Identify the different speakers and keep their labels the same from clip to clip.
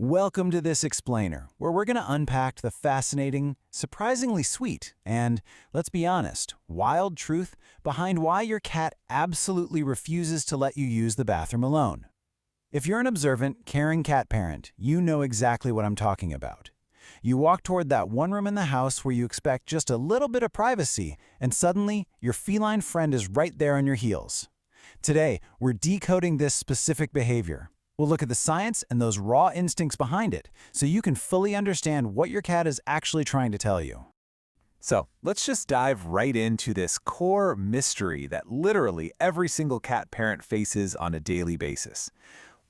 Speaker 1: Welcome to this explainer, where we're going to unpack the fascinating, surprisingly sweet, and, let's be honest, wild truth behind why your cat absolutely refuses to let you use the bathroom alone. If you're an observant, caring cat parent, you know exactly what I'm talking about. You walk toward that one room in the house where you expect just a little bit of privacy, and suddenly, your feline friend is right there on your heels. Today, we're decoding this specific behavior. We'll look at the science and those raw instincts behind it, so you can fully understand what your cat is actually trying to tell you.
Speaker 2: So let's just dive right into this core mystery that literally every single cat parent faces on a daily basis.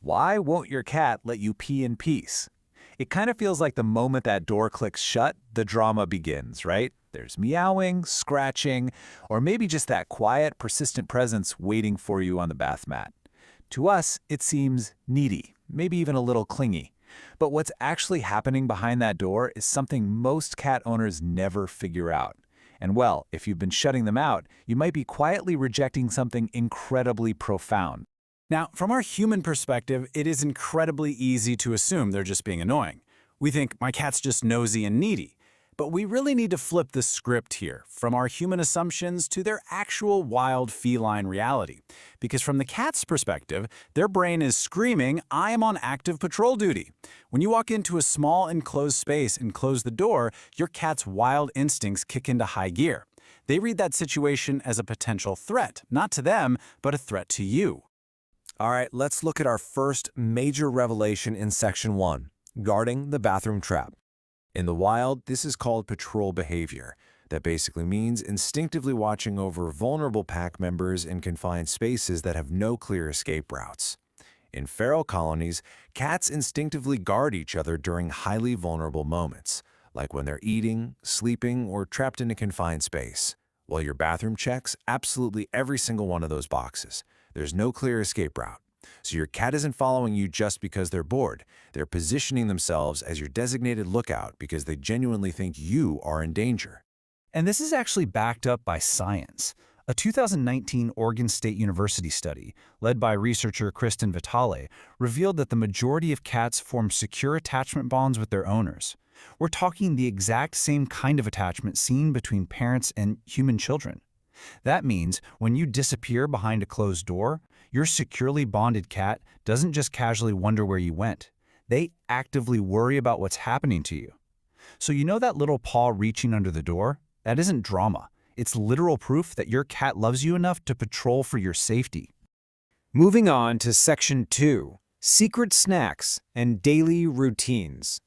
Speaker 2: Why won't your cat let you pee in peace? It kind of feels like the moment that door clicks shut, the drama begins, right? There's meowing, scratching, or maybe just that quiet, persistent presence waiting for you on the bath mat. To us, it seems needy, maybe even a little clingy. But what's actually happening behind that door is something most cat owners never figure out. And well, if you've been shutting them out, you might be quietly rejecting something incredibly profound.
Speaker 1: Now, from our human perspective, it is incredibly easy to assume they're just being annoying. We think, my cat's just nosy and needy. But we really need to flip the script here, from our human assumptions to their actual wild feline reality. Because from the cat's perspective, their brain is screaming, I am on active patrol duty. When you walk into a small enclosed space and close the door, your cat's wild instincts kick into high gear. They read that situation as a potential threat, not to them, but a threat to you.
Speaker 3: All right, let's look at our first major revelation in Section 1, guarding the bathroom trap. In the wild, this is called patrol behavior. That basically means instinctively watching over vulnerable pack members in confined spaces that have no clear escape routes. In feral colonies, cats instinctively guard each other during highly vulnerable moments, like when they're eating, sleeping, or trapped in a confined space. While your bathroom checks absolutely every single one of those boxes. There's no clear escape route. So your cat isn't following you just because they're bored. They're positioning themselves as your designated lookout because they genuinely think you are in danger.
Speaker 1: And this is actually backed up by science. A 2019 Oregon State University study, led by researcher Kristen Vitale, revealed that the majority of cats form secure attachment bonds with their owners. We're talking the exact same kind of attachment seen between parents and human children. That means when you disappear behind a closed door, your securely bonded cat doesn't just casually wonder where you went. They actively worry about what's happening to you. So you know that little paw reaching under the door? That isn't drama. It's literal proof that your cat loves you enough to patrol for your safety.
Speaker 3: Moving on to Section 2, secret snacks and daily routines.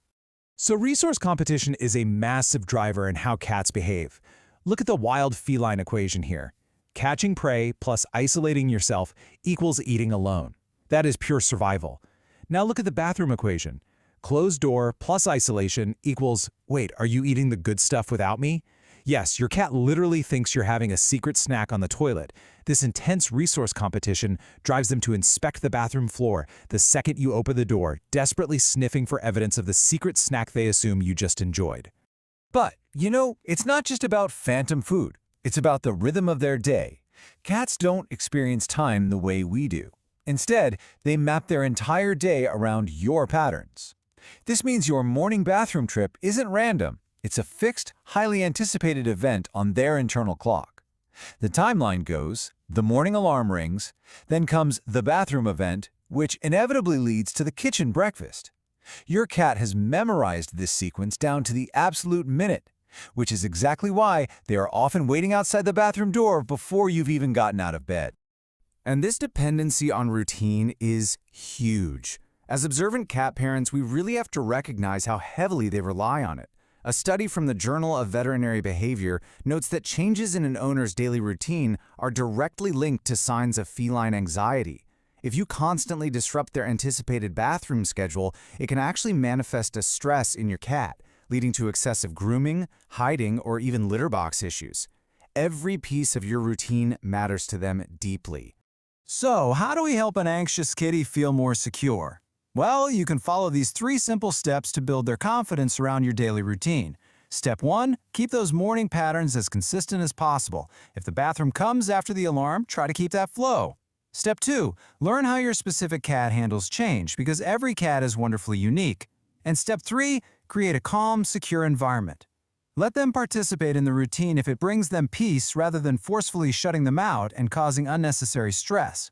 Speaker 4: So resource competition is a massive driver in how cats behave. Look at the wild feline equation here. Catching prey plus isolating yourself equals eating alone. That is pure survival. Now look at the bathroom equation. Closed door plus isolation equals, wait, are you eating the good stuff without me? Yes, your cat literally thinks you're having a secret snack on the toilet. This intense resource competition drives them to inspect the bathroom floor the second you open the door, desperately sniffing for evidence of the secret snack they assume you just enjoyed. But, you know, it's not just about phantom food. It's about the rhythm of their day. Cats don't experience time the way we do. Instead, they map their entire day around your patterns. This means your morning bathroom trip isn't random. It's a fixed, highly anticipated event on their internal clock. The timeline goes, the morning alarm rings, then comes the bathroom event, which inevitably leads to the kitchen breakfast. Your cat has memorized this sequence down to the absolute minute, which is exactly why they are often waiting outside the bathroom door before you've even gotten out of bed.
Speaker 3: And this dependency on routine is huge. As observant cat parents, we really have to recognize how heavily they rely on it. A study from the Journal of Veterinary Behavior notes that changes in an owner's daily routine are directly linked to signs of feline anxiety. If you constantly disrupt their anticipated bathroom schedule, it can actually manifest as stress in your cat, leading to excessive grooming, hiding, or even litter box issues. Every piece of your routine matters to them deeply.
Speaker 1: So, how do we help an anxious kitty feel more secure? Well, you can follow these 3 simple steps to build their confidence around your daily routine. Step 1, keep those morning patterns as consistent as possible. If the bathroom comes after the alarm, try to keep that flow. Step 2, learn how your specific cat handles change because every cat is wonderfully unique. And step 3, create a calm, secure environment. Let them participate in the routine if it brings them peace rather than forcefully shutting them out and causing unnecessary stress.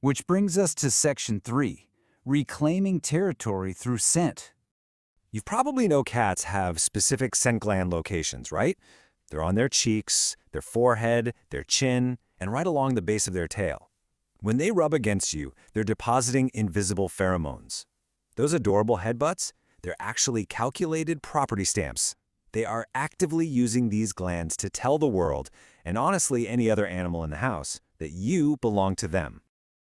Speaker 1: Which brings us to section 3, reclaiming territory through scent.
Speaker 3: You probably know cats have specific scent gland locations, right? They're on their cheeks, their forehead, their chin, and right along the base of their tail. When they rub against you, they're depositing invisible pheromones. Those adorable headbutts, they're actually calculated property stamps. They are actively using these glands to tell the world, and honestly any other animal in the house, that you belong to them.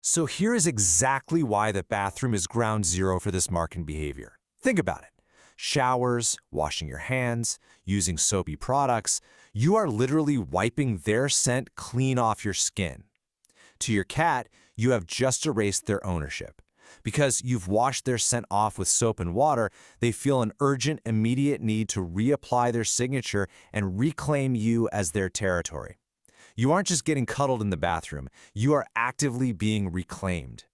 Speaker 3: So here is exactly why the bathroom is ground zero for this marking behavior. Think about it. Showers, washing your hands, using soapy products, you are literally wiping their scent clean off your skin. To your cat, you have just erased their ownership. Because you've washed their scent off with soap and water, they feel an urgent, immediate need to reapply their signature and reclaim you as their territory. You aren't just getting cuddled in the bathroom, you are actively being reclaimed.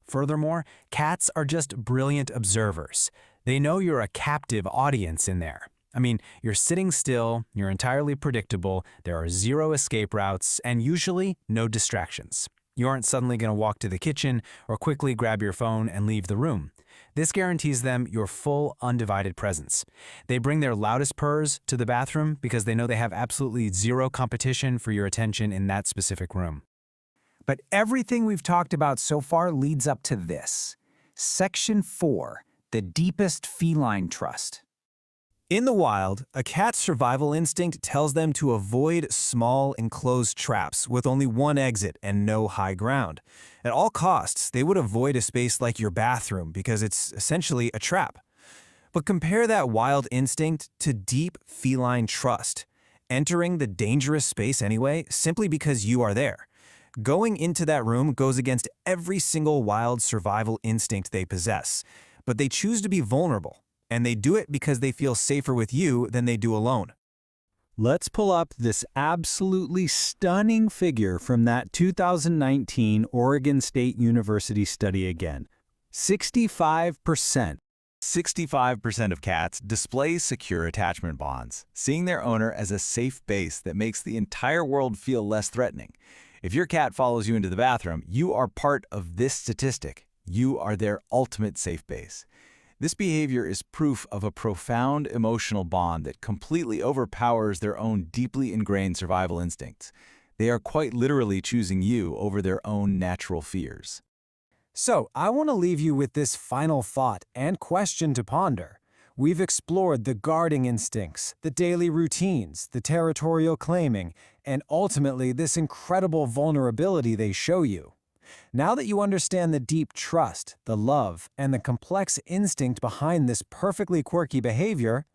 Speaker 1: Furthermore, cats are just brilliant observers. They know you're a captive audience in there. I mean, you're sitting still, you're entirely predictable, there are 0 escape routes, and usually no distractions. You aren't suddenly going to walk to the kitchen or quickly grab your phone and leave the room. This guarantees them your full, undivided presence. They bring their loudest purrs to the bathroom because they know they have absolutely 0 competition for your attention in that specific room. But everything we've talked about so far leads up to this. Section 4, the deepest feline trust. In the wild, a cat's survival instinct tells them to avoid small, enclosed traps with only one exit and no high ground. At all costs, they would avoid a space like your bathroom because it's essentially a trap. But compare that wild instinct to deep feline trust, entering the dangerous space anyway simply because you are there. Going into that room goes against every single wild survival instinct they possess, but they choose to be vulnerable. And they do it because they feel safer with you than they do alone. Let's pull up this absolutely stunning figure from that 2019 Oregon State University study again. 65%.
Speaker 2: 65% of cats display secure attachment bonds, seeing their owner as a safe base that makes the entire world feel less threatening. If your cat follows you into the bathroom, you are part of this statistic. You are their ultimate safe base. This behavior is proof of a profound emotional bond that completely overpowers their own deeply ingrained survival instincts. They are quite literally choosing you over their own natural fears.
Speaker 1: So, I want to leave you with this final thought and question to ponder. We've explored the guarding instincts, the daily routines, the territorial claiming, and ultimately this incredible vulnerability they show you. Now that you understand the deep trust, the love, and the complex instinct behind this perfectly quirky behavior,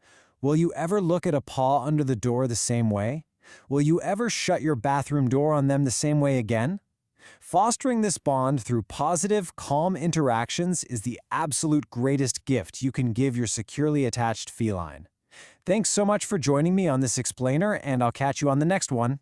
Speaker 1: will you ever look at a paw under the door the same way? Will you ever shut your bathroom door on them the same way again? Fostering this bond through positive, calm interactions is the absolute greatest gift you can give your securely attached feline. Thanks so much for joining me on this explainer, and I'll catch you on the next one.